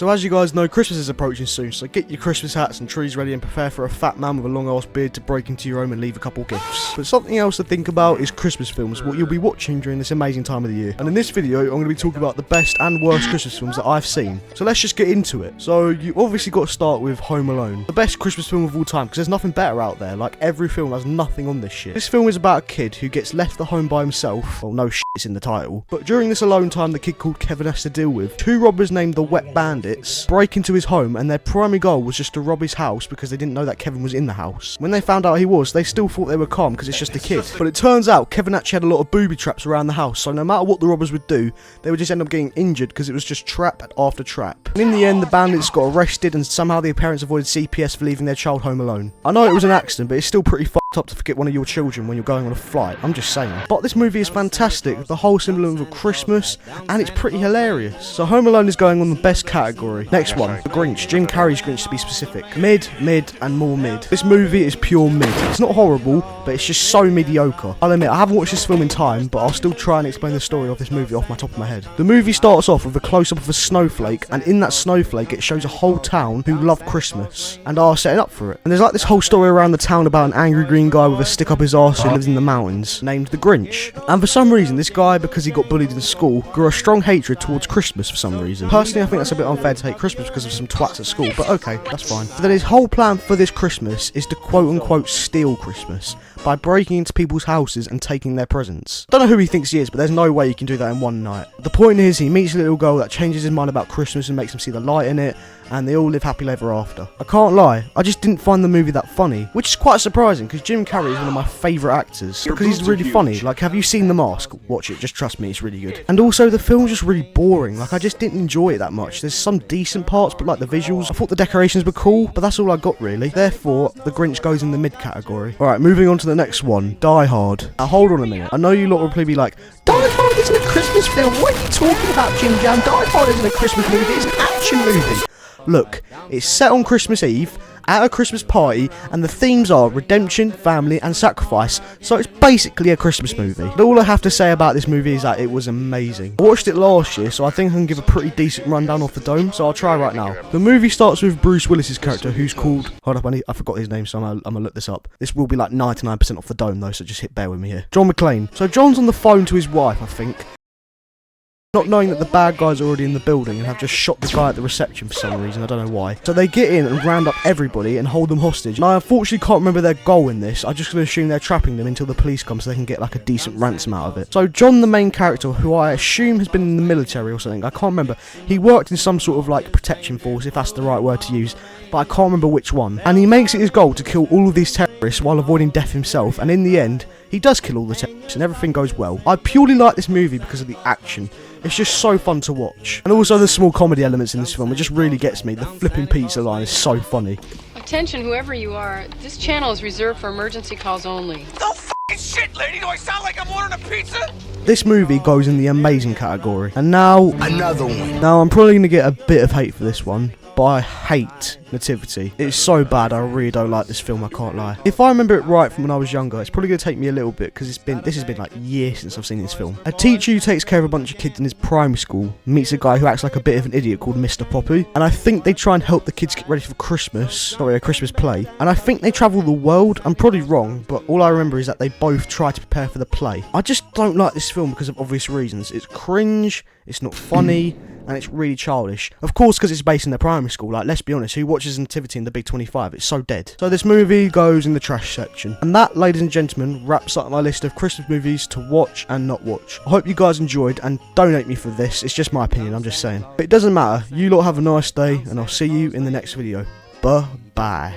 So as you guys know, Christmas is approaching soon, so get your Christmas hats and trees ready and prepare for a fat man with a long ass beard to break into your home and leave a couple gifts. But something else to think about is Christmas films, what you'll be watching during this amazing time of the year. And in this video, I'm going to be talking about the best and worst Christmas films that I've seen. So let's just get into it. So you obviously got to start with Home Alone. The best Christmas film of all time, because there's nothing better out there. Like, every film has nothing on this shit. This film is about a kid who gets left at home by himself. Well, no shit, it's in the title. But during this alone time the kid called Kevin has to deal with, two robbers named the Wet Bandits break into his home, and their primary goal was just to rob his house because they didn't know that Kevin was in the house. When they found out he was, they still thought they were calm because it's just a kid. But it turns out Kevin actually had a lot of booby traps around the house, so no matter what the robbers would do, they would just end up getting injured because it was just trap after trap. And in the end, the bandits got arrested, and somehow the parents avoided CPS for leaving their child home alone. I know it was an accident, but it's still pretty fucked up to forget one of your children when you're going on a flight. I'm just saying. But this movie is fantastic, the whole symbolism of Christmas, and it's pretty hilarious. So Home Alone is going on the best category. Next one, The Grinch. Jim Carrey's Grinch to be specific. Mid, and more mid. This movie is pure mid. It's not horrible, but it's just so mediocre. I'll admit, I haven't watched this film in time, but I'll still try and explain the story of this movie off my top of my head. The movie starts off with a close-up of a snowflake, and in that snowflake it shows a whole town who love Christmas and are setting up for it. And there's like this whole story around the town about an angry green guy with a stick up his arse who lives in the mountains, named the Grinch. And for some reason, this guy, because he got bullied in school, grew a strong hatred towards Christmas for some reason. Personally, I think that's a bit unfair to hate Christmas because of some twats at school, but okay, that's fine. But then his whole plan for this Christmas is to quote-unquote steal Christmas by breaking into people's houses and taking their presents. I don't know who he thinks he is, but there's no way he can do that in one night. The point is, he meets a little girl that changes his mind about Christmas and makes him see the light in it, and they all live happily ever after. I can't lie, I just didn't find the movie that funny, which is quite surprising because Jim Carrey is one of my favourite actors, because he's really funny. Like, have you seen The Mask? Watch it, just trust me, it's really good. And also, the film's just really boring. Like, I just didn't enjoy it that much. There's some decent parts, but like the visuals, I thought the decorations were cool, but that's all I got really. Therefore, The Grinch goes in the mid category. Alright, moving on to the next one, Die Hard. Now hold on a minute, I know you lot will probably be like, Die Hard isn't a Christmas film, what are you talking about, Jim Jam? Die Hard isn't a Christmas movie, it's an action movie. Look, it's set on Christmas Eve, at a Christmas party, and the themes are redemption, family, and sacrifice, so it's basically a Christmas movie. But all I have to say about this movie is that it was amazing. I watched it last year, so I think I can give a pretty decent rundown off the dome, so I'll try right now. The movie starts with Bruce Willis's character, who's called... Hold up, I forgot his name, so I'm gonna look this up. This will be like 99% off the dome, though, so just bear with me here. John McClane. So John's on the phone to his wife, I think, not knowing that the bad guys are already in the building and have just shot the guy at the reception for some reason, I don't know why. So they get in and round up everybody and hold them hostage. And I unfortunately can't remember their goal in this. I'm just going to assume they're trapping them until the police come so they can get like a decent ransom out of it. So John, the main character, who I assume has been in the military or something, I can't remember. He worked in some sort of like protection force, if that's the right word to use, but I can't remember which one. And he makes it his goal to kill all of these terrorists while avoiding death himself. And in the end, he does kill all the terrorists and everything goes well. I purely like this movie because of the action. It's just so fun to watch. And also the small comedy elements in this film, it just really gets me. The flipping pizza line is so funny. Attention, whoever you are, this channel is reserved for emergency calls only. No f***ing shit, lady! Do I sound like I'm ordering a pizza? This movie goes in the amazing category. And now... Another one. Now, I'm probably going to get a bit of hate for this one, but I hate Nativity. It's so bad, I really don't like this film, I can't lie. If I remember it right from when I was younger, it's probably going to take me a little bit, because this has been like years since I've seen this film. A teacher who takes care of a bunch of kids in his primary school meets a guy who acts like a bit of an idiot called Mr. Poppy, and I think they try and help the kids get ready for Christmas, sorry, a Christmas play, and I think they travel the world. I'm probably wrong, but all I remember is that they both try to prepare for the play. I just don't like this film because of obvious reasons. It's cringe, it's not funny, and it's really childish. Of course, because it's based in their primary school. Like, let's be honest, who watches Nativity in the Big 25? It's so dead. So this movie goes in the trash section. And that, ladies and gentlemen, wraps up my list of Christmas movies to watch and not watch. I hope you guys enjoyed, and don't hate me for this. It's just my opinion, I'm just saying. But it doesn't matter. You lot have a nice day, and I'll see you in the next video. Bye-bye.